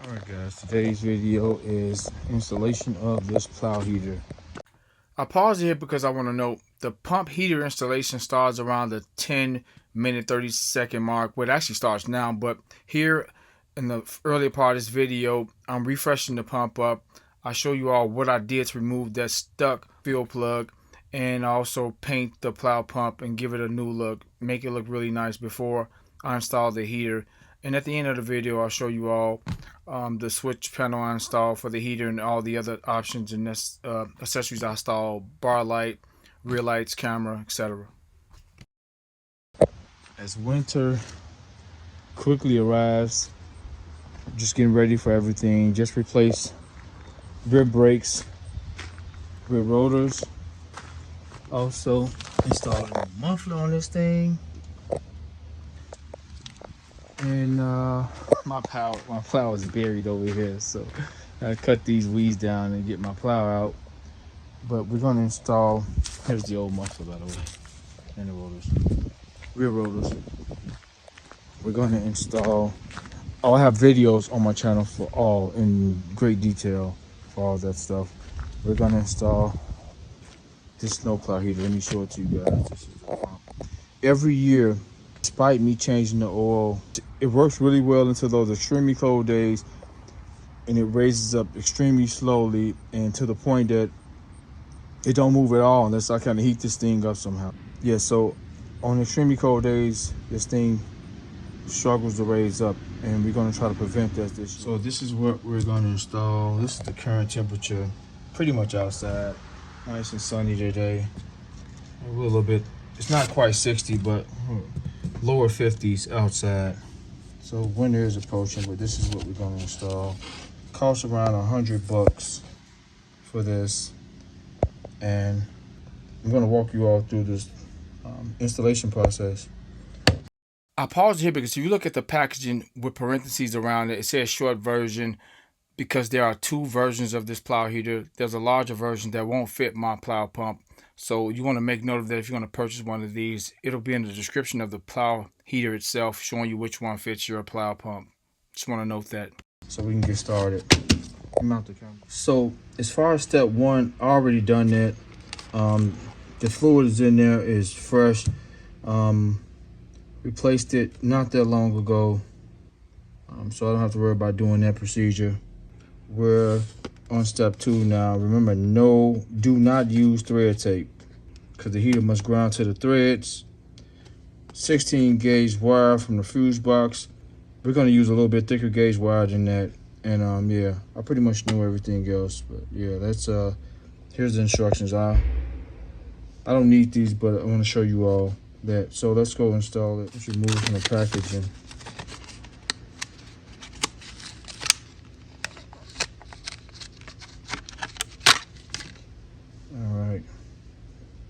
Alright guys, today's video is installation of this plow heater. I paused here because I want to note the pump heater installation starts around the 10-minute 30-second mark. Well, it actually starts now, but here in the earlier part of this video, I'm refreshing the pump up. I show you all what I did to remove that stuck fuel plug and also paint the plow pump and give it a new look, make it look really nice before I install the heater. And at the end of the video, I'll show you all the switch panel I installed for the heater and all the other options and accessories I installed: bar light, rear lights, camera, etc. As winter quickly arrives, just getting ready for everything. Just replace rear brakes, rear rotors. Also installed a muffler on this thing. And my plow is buried over here, so I cut these weeds down and get my plow out. But we're going to install, here's the old muffler by the way, and the rotors, rear rotors. We're going to install, I have videos on my channel for all in great detail for all that stuff. We're going to install this snowplow heater. Let me show it to you guys. This is the pump. Every year, despite me changing the oil, it works really well until those extremely cold days, and it raises up extremely slowly and to the point that it don't move at all unless I kind of heat this thing up somehow. Yeah, so on extremely cold days, this thing struggles to raise up, and we're going to try to prevent that this year. So this is what we're going to install. This is the current temperature, pretty much outside. Nice and sunny today. A little bit, it's not quite 60, but lower 50s outside. So winter is approaching, but this is what we're going to install. Costs around $100 for this, and I'm going to walk you all through this installation process. I paused here because if you look at the packaging with parentheses around it, it says short version because there are two versions of this plow heater. There's a larger version that won't fit my plow pump. So you want to make note of that if you're going to purchase one of these. It'll be in the description of the plow heater itself, showing you which one fits your plow pump. Just want to note that. So we can get started. Mount the camera. So as far as step one, I already done that. The fluid is in there, is fresh. Replaced it not that long ago, so I don't have to worry about doing that procedure. We're on step two now. Remember, do not use thread tape because the heater must ground to the threads. 16 gauge wire from the fuse box. We're going to use a little bit thicker gauge wire than that. And yeah, I pretty much know everything else, but yeah, that's here's the instructions. I don't need these, but I want to show you all that. So let's go install it. Let's remove it from the packaging.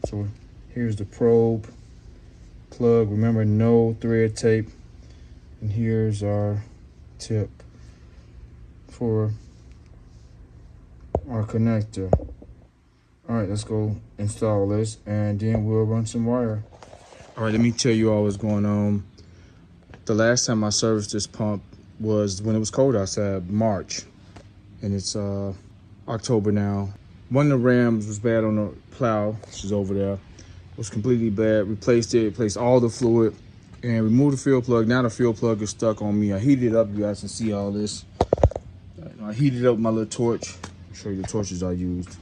So here's the probe plug. Remember, no thread tape. And here's our tip for our connector. All right, let's go install this, and then we'll run some wire. All right, let me tell you all what's going on. The last time I serviced this pump was when it was cold outside, March, and it's October now. One of the rams was bad on the plow, which is over there. It was completely bad. Replaced it, replaced all the fluid, and removed the fuel plug. Now the fuel plug is stuck on me. I heated it up. You guys can see all this. I heated up with my little torch. I'll show you the torches I used.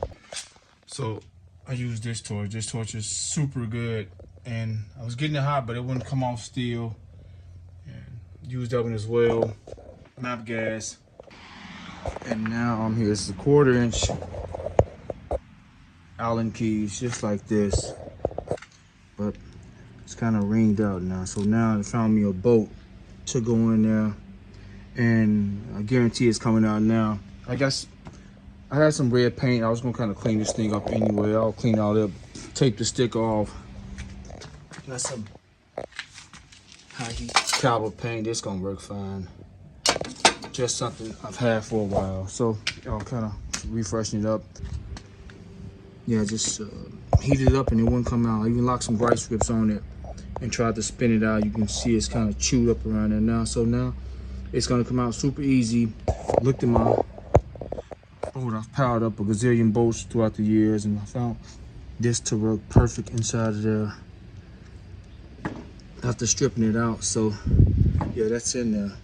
So I used this torch. This torch is super good, and I was getting it hot, but it wouldn't come off steel. And used that one as well. Map gas. And now I'm here. It's a 1/4 inch Allen keys, just like this, but it's kind of ringed out now. So now I found me a bolt to go in there, and I guarantee it's coming out now. I guess I had some red paint. I was gonna kind of clean this thing up anyway. I'll clean all up, take the sticker off. Got some high heat caliber paint. It's gonna work fine. Just something I've had for a while. So I'll kind of refreshing it up. Yeah, just heated it up and it wouldn't come out. I even locked some bright strips on it and tried to spin it out. You can see it's kind of chewed up around there now. So now it's gonna come out super easy. looked at my boat. I've powered up a gazillion boats throughout the years, and I found this to work perfect inside of there after stripping it out. So yeah, that's in there.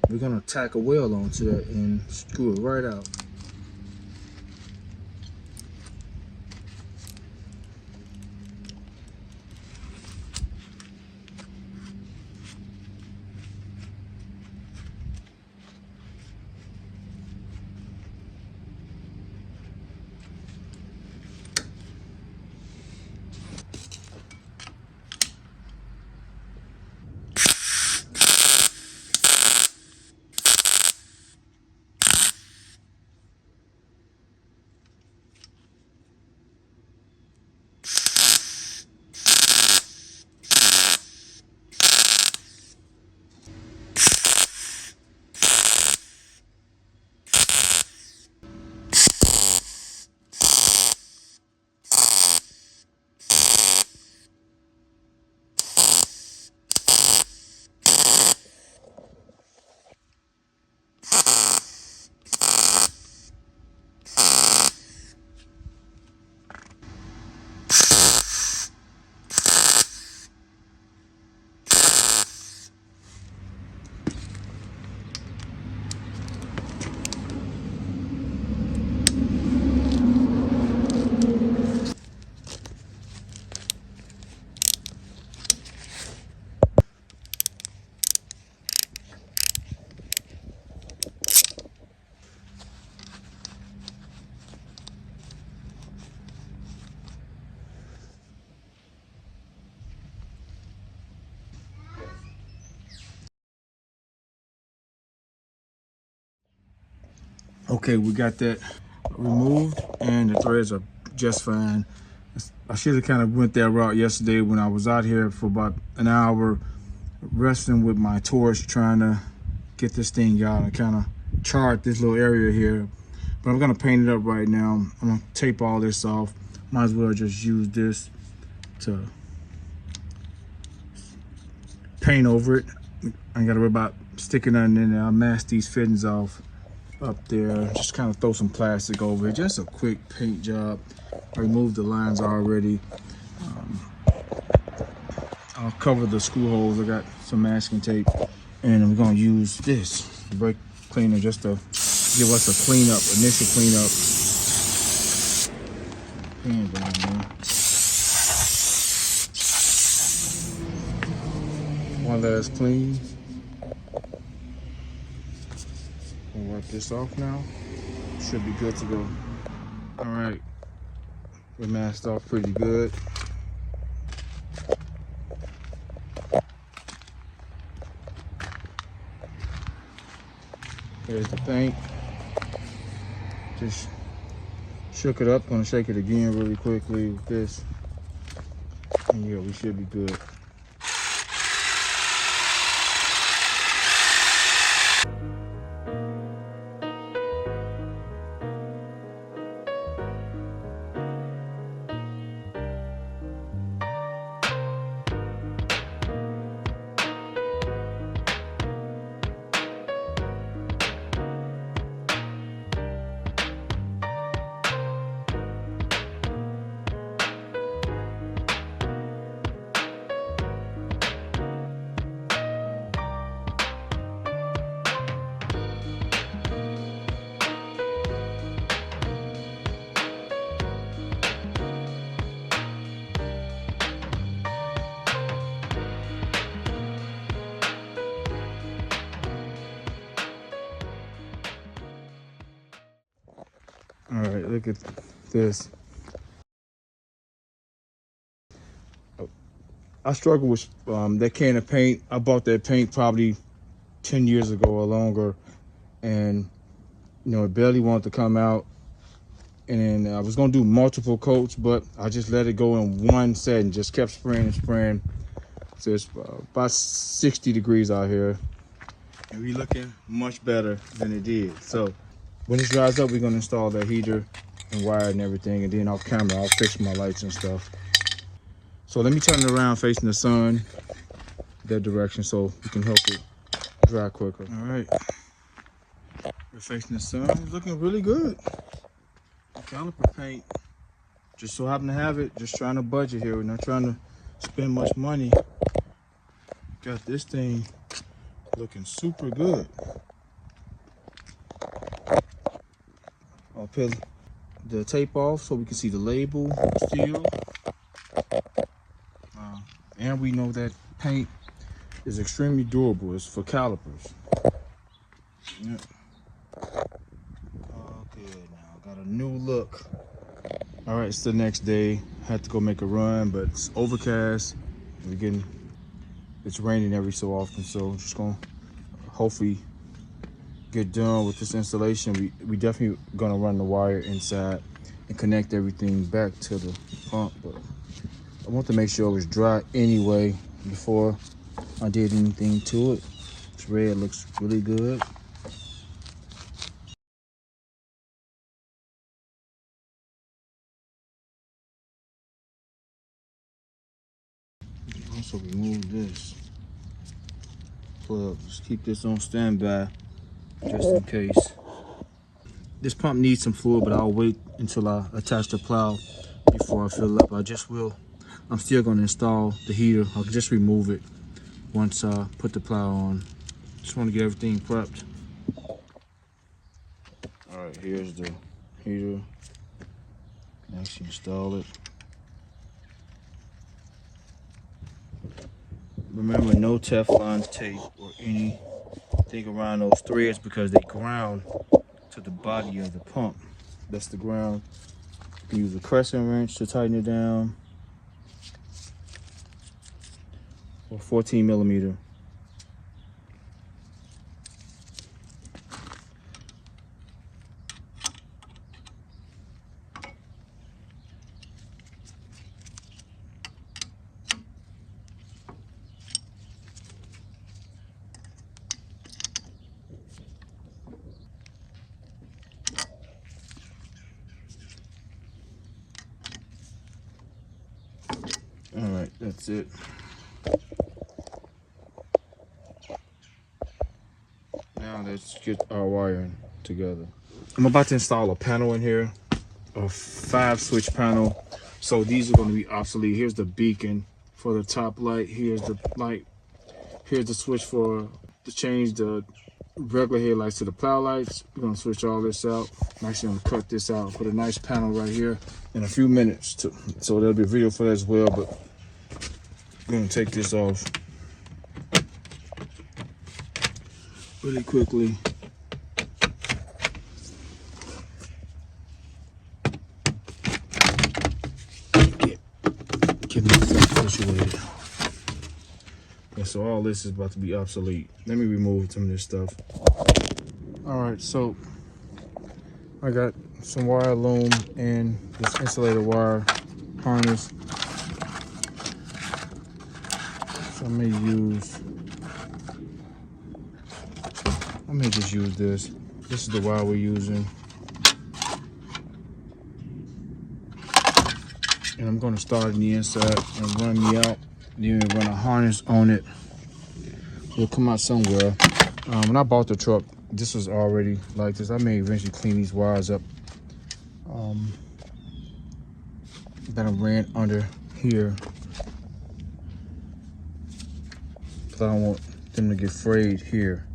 We're gonna tack a wheel onto that and screw it right out. Okay, we got that removed and the threads are just fine. I should have kind of went that route yesterday when I was out here for about an hour wrestling with my torch trying to get this thing out and kind of chart this little area here. But I'm gonna paint it up right now. I'm gonna tape all this off. Might as well just use this to paint over it. I ain't gotta worry about sticking nothing in there. I'll mask these fittings off up there. Just kind of throw some plastic over it. Just a quick paint job. I removed the lines already. I'll cover the screw holes. I got some masking tape, and I'm gonna use this brake cleaner just to give us a cleanup, initial cleanup. Hand down there. One last clean. I'll wipe this off now. Should be good to go. All right, we're masked off pretty good. Here's the paint. Just shook it up. Gonna shake it again really quickly with this. And yeah, we should be good. All right, look at this. I struggle with that can of paint. I bought that paint probably 10 years ago or longer, and you know, it barely wanted to come out. And then I was gonna do multiple coats, but I just let it go in one set and just kept spraying and spraying. So it's about 60 degrees out here, and we're looking much better than it did. So when it dries up, we're gonna install that heater and wire and everything, and then off camera, I'll fix my lights and stuff. So let me turn it around facing the sun, that direction, so we can help it dry quicker. All right. Reflecting the sun is looking really good. Caliper paint. Just so happen to have it. Just trying to budget here. We're not trying to spend much money. Got this thing looking super good. I'll peel the tape off so we can see the label still. And we know that paint is extremely durable. It's for calipers. Yep. Oh, good. Now got a new look. All right, it's the next day. Had to go make a run, but it's overcast. It's raining every so often, so just gonna hopefully get done with this installation. We definitely gonna run the wire inside and connect everything back to the pump, but I want to make sure it was dry anyway before I did anything to it. This red looks really good. Also remove this plug. Just keep this on standby just in case. This pump needs some fluid, but I'll wait until I attach the plow before I fill up. I'm still going to install the heater. I'll just remove it once I put the plow on. Just want to get everything prepped. All right, here's the heater. Actually install it. Remember, no Teflon tape or anything around those threads because they ground to the body of the pump. That's the ground. You can use a crescent wrench to tighten it down, or 14 millimeter. All right, that's it. Now let's get our wiring together. I'm about to install a panel in here, a 5-switch panel. So these are going to be obsolete. Here's the beacon for the top light. Here's the light. Here's the switch to change the regular headlights to the plow lights. We're going to switch all this out. I'm actually going to cut this out and put a nice panel right here in a few minutes. So there'll be a video for that as well, but I'm going to take this off really quickly. Get myself situated. And so all this is about to be obsolete. Let me remove some of this stuff. All right, so I got some wire loom and this insulated wire harness. So I may just use this. This is the wire we're using. And I'm gonna start in the inside and run me out. Then run a harness on it. It'll come out somewhere. When I bought the truck, this was already like this. I may eventually clean these wires up. That I ran under here. Cause I don't want them to get frayed here.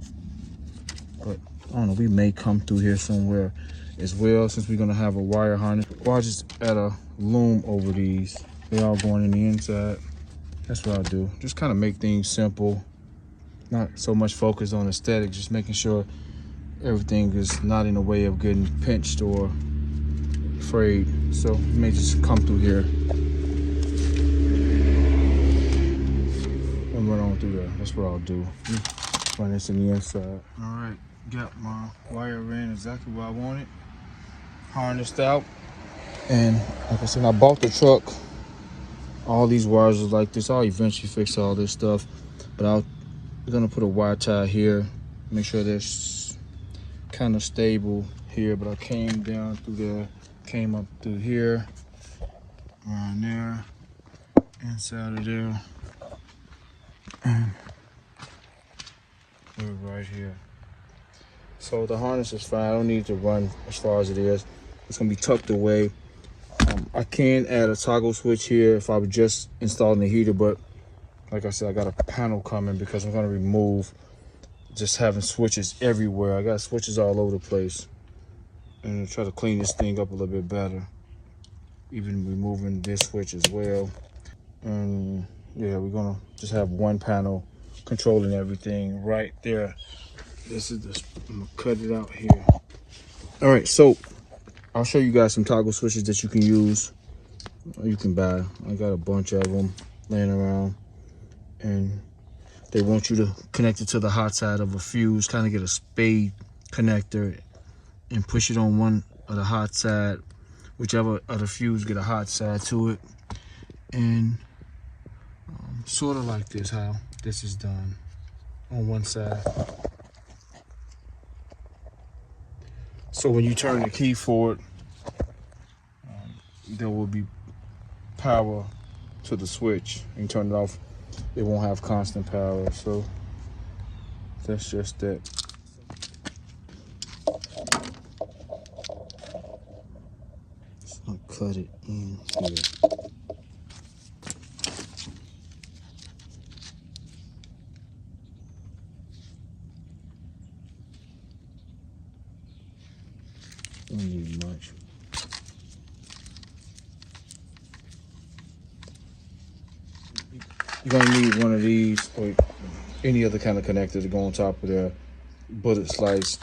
But I don't know, we may come through here somewhere as well, since we're gonna have a wire harness. Or I'll just add a loom over these. They all going in the inside. That's what I'll do. Just kind of make things simple. Not so much focus on aesthetics, just making sure everything is not in the way of getting pinched or frayed. So you may just come through here and run on through there. That's what I'll do. Run this in the inside. All right, got my wire in exactly where I want it. Harnessed out. And like I said, when I bought the truck, all these wires are like this. I'll eventually fix all this stuff, but we're gonna put a wire tie here, make sure that's kind of stable here. But I came down through there, came up through here, around there, inside of there, and we're right here. So the harness is fine. I don't need to run as far as it is. It's gonna be tucked away. I can add a toggle switch here if I was just installing the heater, but like I said, I got a panel coming because I'm gonna remove just having switches everywhere. I got switches all over the place, and try to clean this thing up a little bit better. Even removing this switch as well. And yeah, we're gonna just have one panel controlling everything right there. This is the, I'm gonna cut it out here. All right, so I'll show you guys some toggle switches that you can use or you can buy. I got a bunch of them laying around, and they want you to connect it to the hot side of a fuse, kind of get a spade connector and push it on one of the hot side, whichever other fuse get a hot side to it. And sort of like this, how this is done on one side. So when you turn the key for it, there will be power to the switch. And you turn it off, it won't have constant power. So that's just that. Just gonna cut it in here. Don't need much. You're gonna need one of these or any other kind of connector to go on top of their bullet slice.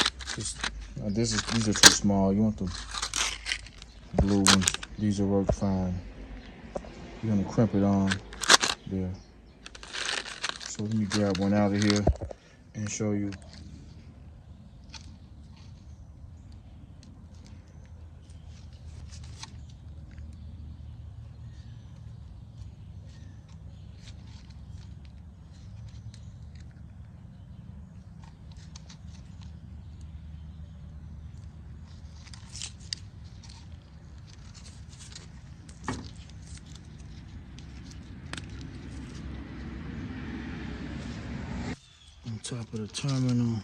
These are too small. You want the blue ones. These will work fine. You're gonna crimp it on there. So let me grab one out of here and show you. On top of the terminal.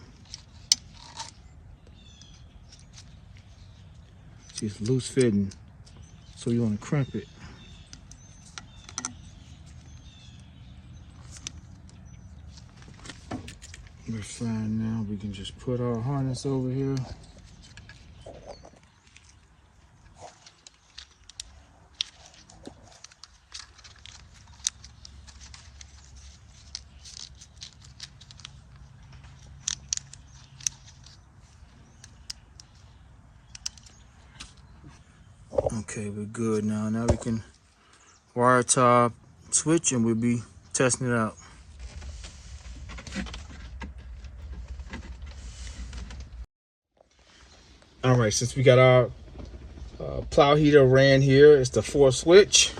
See, it's loose fitting, so you want to crimp it. We're fine now. We can just put our harness over here. Okay, we're good now. Now we can wire top switch and we'll be testing it out. All right, since we got our plow heater ran here, it's the 4 switch.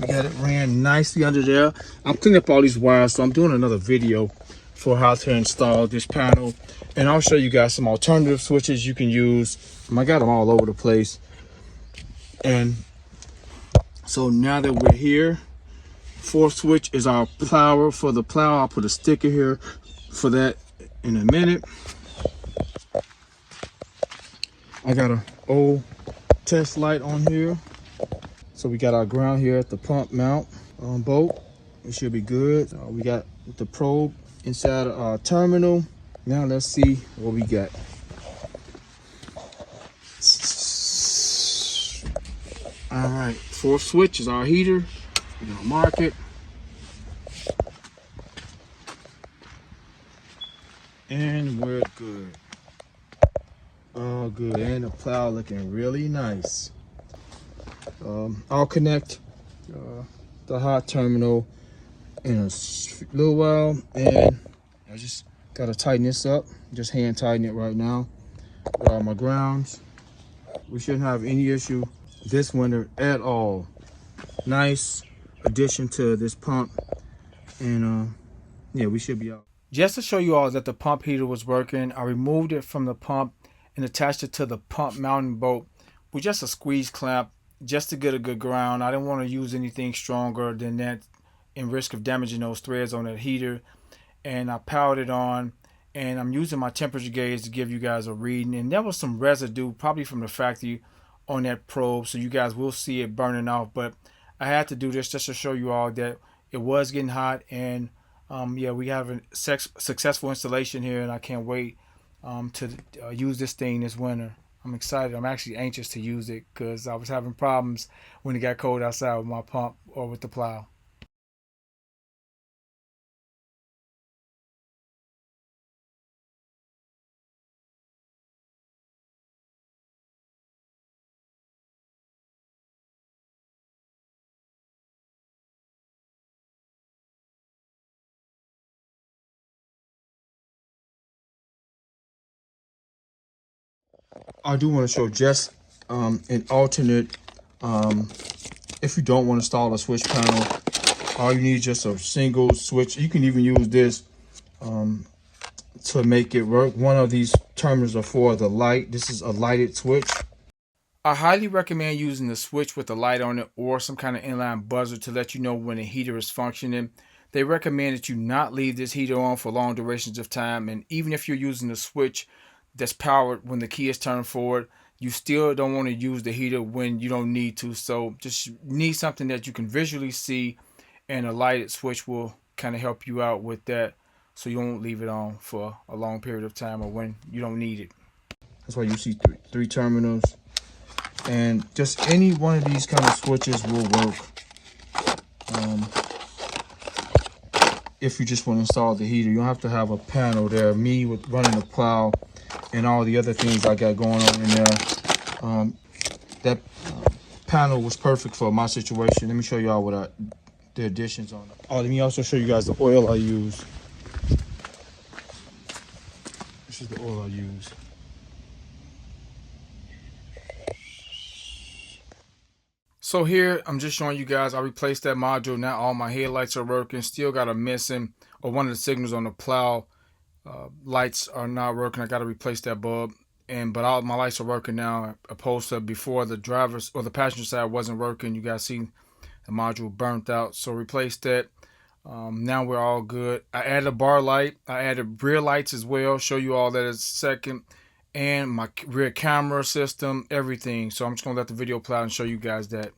We got it ran nicely under there. I'm cleaning up all these wires, so I'm doing another video for how to install this panel. And I'll show you guys some alternative switches you can use. I got them all over the place. And so now that we're here, 4th switch is our plower for the plow. I'll put a sticker here for that in a minute. I got an old test light on here. So we got our ground here at the pump mount bolt. It should be good. We got the probe inside our terminal. Now let's see what we got. All right, 4th switch is our heater. We're gonna mark it. And we're good. Oh, good. And the plow looking really nice. I'll connect the hot terminal in a little while, and I just gotta tighten this up. Just hand tighten it right now. My grounds. We shouldn't have any issue this winter at all. Nice addition to this pump, and yeah, we should be out. Just to show you all that the pump heater was working, I removed it from the pump and attached it to the pump mounting bolt with just a squeeze clamp, just to get a good ground. I didn't want to use anything stronger than that in risk of damaging those threads on that heater. And I powered it on, and I'm using my temperature gauge to give you guys a reading. And there was some residue, probably from the factory, on that probe, so you guys will see it burning off. But I had to do this just to show you all that it was getting hot. And yeah, we have a successful installation here, and I can't wait to use this thing this winter. I'm excited. I'm actually anxious to use it because I was having problems when it got cold outside with my pump or with the plow. I do want to show just an alternate. Um, if you don't want to install a switch panel, all you need is just a single switch. You can even use this to make it work. One of these terminals are for the light. This is a lighted switch. I highly recommend using the switch with the light on it or some kind of inline buzzer to let you know when the heater is functioning. They recommend that you not leave this heater on for long durations of time, and even if you're using the switch that's powered when the key is turned forward, you still don't want to use the heater when you don't need to. So just need something that you can visually see, and a lighted switch will kind of help you out with that, so you won't leave it on for a long period of time or when you don't need it. That's why you see three terminals. And just any one of these kind of switches will work um, if you just want to install the heater. You don't have to have a panel there. Me with running the plow and all the other things I got going on in there, that panel was perfect for my situation. Let me show y'all what the additions on it. Oh, let me also show you guys the oil I use. This is the oil I use. So here, I'm just showing you guys, I replaced that module. Now all my headlights are working. Still got a missing, or one of the signals on the plow lights are not working. I got to replace that bulb. But all my lights are working now, opposed to before the driver's or the passenger side wasn't working. You guys see the module burnt out. So replace that. Now we're all good. I added a bar light. I added rear lights as well. Show you all that in a second. And my rear camera system, everything. So I'm just going to let the video play out and show you guys that.